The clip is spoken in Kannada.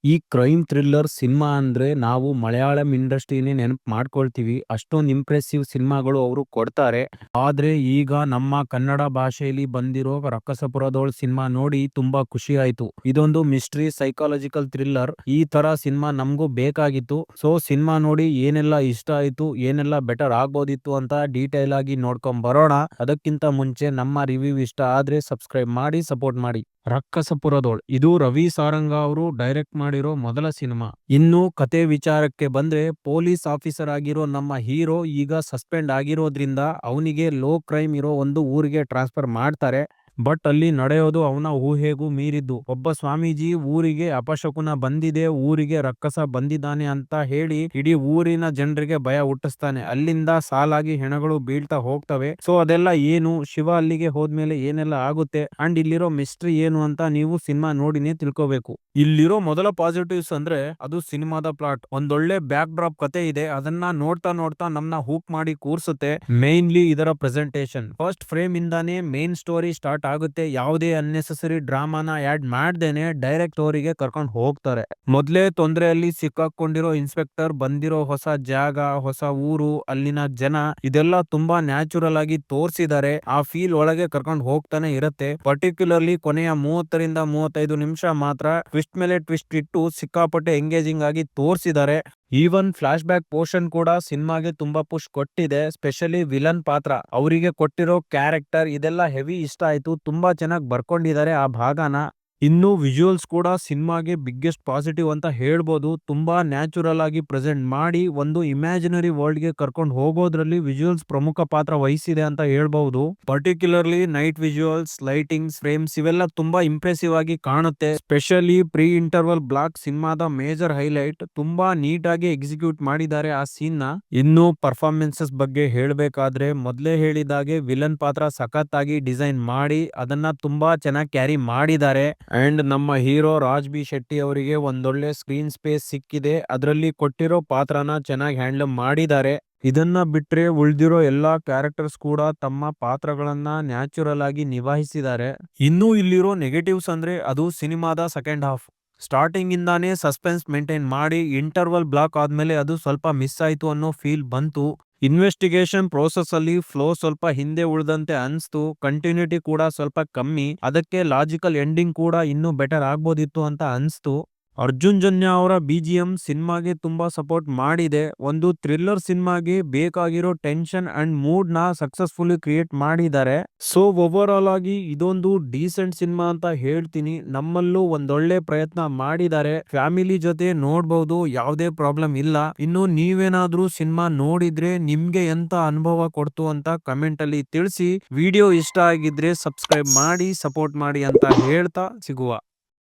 ಈ ಕ್ರೈಮ್ ಥ್ರಿಲ್ಲರ್ ಸಿನಿಮಾ ಅಂದ್ರೆ ನಾವು ಮಲಯಾಳಂ ಇಂಡಸ್ಟ್ರಿನೇ ನೆನಪು ಮಾಡ್ಕೊಳ್ತೀವಿ. ಅಷ್ಟೊಂದು ಇಂಪ್ರೆಸಿವ್ ಸಿನಿಮಾಗಳು ಅವರು ಕೊಡ್ತಾರೆ. ಆದ್ರೆ ಈಗ ನಮ್ಮ ಕನ್ನಡ ಭಾಷೆಯಲ್ಲಿ ಬಂದಿರೋ ರಕ್ಕಸಪುರದೋಳ್ ಸಿನಿಮಾ ನೋಡಿ ತುಂಬಾ ಖುಷಿ ಆಯ್ತು. ಇದೊಂದು ಮಿಸ್ಟ್ರಿ ಸೈಕಾಲಜಿಕಲ್ ಥ್ರಿಲ್ಲರ್. ಈ ತರ ಸಿನಿಮಾ ನಮಗೂ ಬೇಕಾಗಿತ್ತು. ಸೊ ಸಿನಿಮಾ ನೋಡಿ ಏನೆಲ್ಲ ಇಷ್ಟ ಆಯ್ತು, ಏನೆಲ್ಲ ಬೆಟರ್ ಆಗ್ಬೋದಿತ್ತು ಅಂತ ಡೀಟೇಲ್ ಆಗಿ ನೋಡ್ಕೊಂಡ್ ಬರೋಣ. ಅದಕ್ಕಿಂತ ಮುಂಚೆ ನಮ್ಮ ರಿವ್ಯೂ ಇಷ್ಟ ಆದ್ರೆ ಸಬ್ಸ್ಕ್ರೈಬ್ ಮಾಡಿ, ಸಪೋರ್ಟ್ ಮಾಡಿ. ರಕ್ಕಸಪುರದೋಳ್ ಇದು ರವಿ ಸಾರಂಗ ಅವರು ಡೈರೆಕ್ಟ್ ಮಾಡಿರೋ ಮೊದಲ ಸಿನಿಮಾ. ಇನ್ನು ಕತೆ ವಿಚಾರಕ್ಕೆ ಬಂದ್ರೆ, ಪೊಲೀಸ್ ಆಫೀಸರ್ ಆಗಿರೋ ನಮ್ಮ ಹೀರೋ ಈಗ ಸಸ್ಪೆಂಡ್ ಆಗಿರೋದ್ರಿಂದ ಅವನಿಗೆ ಲೋ ಕ್ರೈಮ್ ಇರೋ ಒಂದು ಊರಿಗೆ ಟ್ರಾನ್ಸ್ಫರ್ ಮಾಡ್ತಾರೆ. ಬಟ್ ಅಲ್ಲಿ ನಡೆಯೋದು ಅವನ ಊಹೆಗೂ ಮೀರಿದ್ದು. ಒಬ್ಬ ಸ್ವಾಮೀಜಿ ಊರಿಗೆ ಅಪಶಕುನ ಬಂದಿದೆ, ಊರಿಗೆ ರಕ್ಕಸ ಬಂದಿದ್ದಾನೆ ಅಂತ ಹೇಳಿ ಇಡೀ ಊರಿನ ಜನರಿಗೆ ಭಯ ಹುಟ್ಟಿಸ್ತಾನೆ. ಅಲ್ಲಿಂದ ಸಾಲಾಗಿ ಹೆಣಗಳು ಬೀಳ್ತಾ ಹೋಗ್ತವೆ. ಸೊ ಅದೆಲ್ಲ ಏನು, ಶಿವ ಅಲ್ಲಿಗೆ ಹೋದ್ಮೇಲೆ ಏನೆಲ್ಲ ಆಗುತ್ತೆ ಅಂಡ್ ಇಲ್ಲಿರೋ ಮಿಸ್ಟ್ರಿ ಏನು ಅಂತ ನೀವು ಸಿನಿಮಾ ನೋಡಿನೇ ತಿಳ್ಕೋಬೇಕು. ಇಲ್ಲಿರೋ ಮೊದಲ ಪಾಸಿಟಿವ್ಸ್ ಅಂದ್ರೆ ಅದು ಸಿನಿಮಾದ ಪ್ಲಾಟ್. ಒಂದೊಳ್ಳೆ ಬ್ಯಾಕ್ ಡ್ರಾಪ್ ಕತೆ ಇದೆ, ಅದನ್ನ ನೋಡ್ತಾ ನೋಡ್ತಾ ನಮ್ನ ಹೂಕ್ ಮಾಡಿ ಕೂರ್ಸುತ್ತೆ. ಮೇನ್ಲಿ ಇದರ ಪ್ರೆಸೆಂಟೇಶನ್. ಫಸ್ಟ್ ಫ್ರೇಮ್ ಇಂದಾನೇ ಮೇನ್ ಸ್ಟೋರಿ ಸ್ಟಾರ್ಟ್ ಆಗುತ್ತೆ. ಯಾವುದೇ ಅನ್ನೆಸೆಸರಿ ಡ್ರಾಮಾನ ಆಡ್ ಮಾಡ್ದೇನೆ ಡೈರೆಕ್ಟ್ ಸ್ಟೋರಿಗೆ ಕರ್ಕೊಂಡು ಹೋಗ್ತಾರೆ. ಮೊದ್ಲೇ ತೊಂದರೆಯಲ್ಲಿ ಸಿಕ್ಕಾಕೊಂಡಿರೋ ಇನ್ಸ್ಪೆಕ್ಟರ್ ಬಂದಿರೋ ಹೊಸ ಜಾಗ, ಹೊಸ ಊರು, ಅಲ್ಲಿನ ಜನ, ಇದೆಲ್ಲ ತುಂಬಾ ನ್ಯಾಚುರಲ್ ಆಗಿ ತೋರ್ಸಿದ್ದಾರೆ. ಆ ಫೀಲ್ ಒಳಗೆ ಕರ್ಕೊಂಡು ಹೋಗ್ತಾನೆ ಇರುತ್ತೆ. ಪರ್ಟಿಕ್ಯುಲರ್ಲಿ ಕೊನೆಯ 30 ರಿಂದ 35 ನಿಮಿಷ ಮಾತ್ರ ಟ್ವಿಸ್ಟ್ ಮೇಲೆ ಟ್ವಿಸ್ಟ್ ಇಟ್ಟು ಸಿಕ್ಕಾಪಟ್ಟೆ ಎಂಗೇಜಿಂಗ್ ಆಗಿ ತೋರ್ಸಿದ್ದಾರೆ. ಈವನ್ ಫ್ಲಾಶ್ ಬ್ಯಾಕ್ ಪೋರ್ಷನ್ ಕೂಡ ಸಿನಿಮಾಗೆ ತುಂಬಾ ಪುಷ್ ಕೊಟ್ಟಿದೆ. ಸ್ಪೆಷಲಿ ವಿಲನ್ ಪಾತ್ರ, ಅವರಿಗೆ ಕೊಟ್ಟಿರೋ ಕ್ಯಾರೆಕ್ಟರ್, ಇದೆಲ್ಲ ಹೆವಿ ಇಷ್ಟ ಆಯ್ತು. ತುಂಬಾ ಚೆನ್ನಾಗಿ ಬರ್ಕೊಂಡಿದ್ದಾರೆ ಆ ಭಾಗನ. ಇನ್ನು ವಿಜುವಲ್ಸ್ ಕೂಡ ಸಿನಿಮಾಗೆ ಬಿಗ್ಗೆಸ್ಟ್ ಪಾಸಿಟಿವ್ ಅಂತ ಹೇಳ್ಬೋದು. ತುಂಬಾ ನ್ಯಾಚುರಲ್ ಆಗಿ ಪ್ರೆಸೆಂಟ್ ಮಾಡಿ ಒಂದು ಇಮ್ಯಾಜಿನರಿ ವರ್ಲ್ಡ್ ಗೆ ಕರ್ಕೊಂಡು ಹೋಗೋದ್ರಲ್ಲಿ ವಿಜುವಲ್ಸ್ ಪ್ರಮುಖ ಪಾತ್ರ ವಹಿಸಿದೆ ಅಂತ ಹೇಳ್ಬಹುದು. Particularly night visuals, lightings, frames ಇವೆಲ್ಲ ತುಂಬಾ ಇಂಪ್ರೆಸಿವ್ ಆಗಿ ಕಾಣುತ್ತೆ. ಸ್ಪೆಷಲಿ ಪ್ರೀ ಇಂಟರ್ವಲ್ ಬ್ಲಾಕ್ ಸಿನಿಮಾದ ಮೇಜರ್ ಹೈಲೈಟ್. ತುಂಬಾ ನೀಟ್ ಆಗಿ ಎಕ್ಸಿಕ್ಯೂಟ್ ಮಾಡಿದ್ದಾರೆ ಆ ಸೀನ್ ನ. ಇನ್ನು ಪರ್ಫಾರ್ಮೆನ್ಸಸ್ ಬಗ್ಗೆ ಹೇಳ್ಬೇಕಾದ್ರೆ, ಮೊದ್ಲೇ ಹೇಳಿದಾಗೆ ವಿಲನ್ ಪಾತ್ರ ಸಖತ್ ಆಗಿ ಡಿಸೈನ್ ಮಾಡಿ ಅದನ್ನ ತುಂಬಾ ಚೆನ್ನಾಗಿ ಕ್ಯಾರಿ ಮಾಡಿದ್ದಾರೆ. ಅಂಡ್ ನಮ್ಮ ಹೀರೋ ರಾಜ್ ಬಿ ಶೆಟ್ಟಿ ಅವರಿಗೆ ಒಂದೊಳ್ಳೆ ಸ್ಕ್ರೀನ್ ಸ್ಪೇಸ್ ಸಿಕ್ಕಿದೆ. ಅದರಲ್ಲಿ ಕೊಟ್ಟಿರೋ ಪಾತ್ರನ ಚೆನ್ನಾಗಿ ಹ್ಯಾಂಡಲ್ ಮಾಡಿದ್ದಾರೆ. ಇದನ್ನ ಬಿಟ್ರೆ ಉಳಿದಿರೋ ಎಲ್ಲಾ ಕ್ಯಾರೆಕ್ಟರ್ಸ್ ಕೂಡ ತಮ್ಮ ಪಾತ್ರಗಳನ್ನ ನ್ಯಾಚುರಲ್ ಆಗಿ ನಿಭಾಯಿಸಿದ್ದಾರೆ. ಇನ್ನು ಇಲ್ಲಿರೋ ನೆಗೆಟಿವ್ಸ್ ಅಂದ್ರೆ ಅದು ಸಿನಿಮಾದ ಸೆಕೆಂಡ್ ಹಾಫ್. ಸ್ಟಾರ್ಟಿಂಗ್ ಇಂದಾನೇ ಸಸ್ಪೆನ್ಸ್ ಮೇಂಟೈನ್ ಮಾಡಿ ಇಂಟರ್ವಲ್ ಬ್ಲಾಕ್ ಆದ್ಮೇಲೆ ಅದು ಸ್ವಲ್ಪ ಮಿಸ್ ಆಯ್ತು ಅನ್ನೋ ಫೀಲ್ ಬಂತು. ಇನ್ವೆಸ್ಟಿಗೇಷನ್ ಪ್ರೋಸೆಸ್ ಅಲ್ಲಿ ಫ್ಲೋ ಸ್ವಲ್ಪ ಹಿಂದೆ ಉಳಿದಂತೆ ಅನ್ಸ್ತು. ಕಂಟಿನ್ಯೂಟಿ ಕೂಡ ಸ್ವಲ್ಪ ಕಮ್ಮಿ. ಅದಕ್ಕೆ ಲಾಜಿಕಲ್ ಎಂಡಿಂಗ್ ಕೂಡ ಇನ್ನೂ ಬೆಟರ್ ಆಗ್ಬೋದಿತ್ತು ಅಂತ ಅನ್ಸ್ತು. ಅರ್ಜುನ್ ಜನ್ಯ ಅವರ BGM ಸಿನಿಮಾಗೆ ತುಂಬಾ ಸಪೋರ್ಟ್ ಮಾಡಿದೆ. ಒಂದು ಥ್ರಿಲ್ಲರ್ ಸಿನಿಮಾಗೆ ಬೇಕಾಗಿರೋ ಟೆನ್ಷನ್ ಅಂಡ್ ಮೂಡ್ ನ ಸಕ್ಸಸ್ಫುಲಿ ಕ್ರಿಯೇಟ್ ಮಾಡಿದ್ದಾರೆ. ಸೊ ಓವರ್ ಆಲ್ ಆಗಿ ಇದೊಂದು ಡೀಸೆಂಟ್ ಸಿನಿಮಾ ಅಂತ ಹೇಳ್ತೀನಿ. ನಮ್ಮಲ್ಲೂ ಒಂದೊಳ್ಳೆ ಪ್ರಯತ್ನ ಮಾಡಿದ್ದಾರೆ. ಫ್ಯಾಮಿಲಿ ಜೊತೆ ನೋಡ್ಬಹುದು, ಯಾವುದೇ ಪ್ರಾಬ್ಲಮ್ ಇಲ್ಲ. ಇನ್ನು ನೀವೇನಾದ್ರೂ ಸಿನಿಮಾ ನೋಡಿದ್ರೆ ನಿಮ್ಗೆ ಎಂತ ಅನುಭವ ಕೊಡ್ತು ಅಂತ ಕಮೆಂಟ್ ಅಲ್ಲಿ ತಿಳಿಸಿ. ವಿಡಿಯೋ ಇಷ್ಟ ಆಗಿದ್ರೆ ಸಬ್ಸ್ಕ್ರೈಬ್ ಮಾಡಿ, ಸಪೋರ್ಟ್ ಮಾಡಿ ಅಂತ ಹೇಳ್ತಾ ಸಿಗುವ.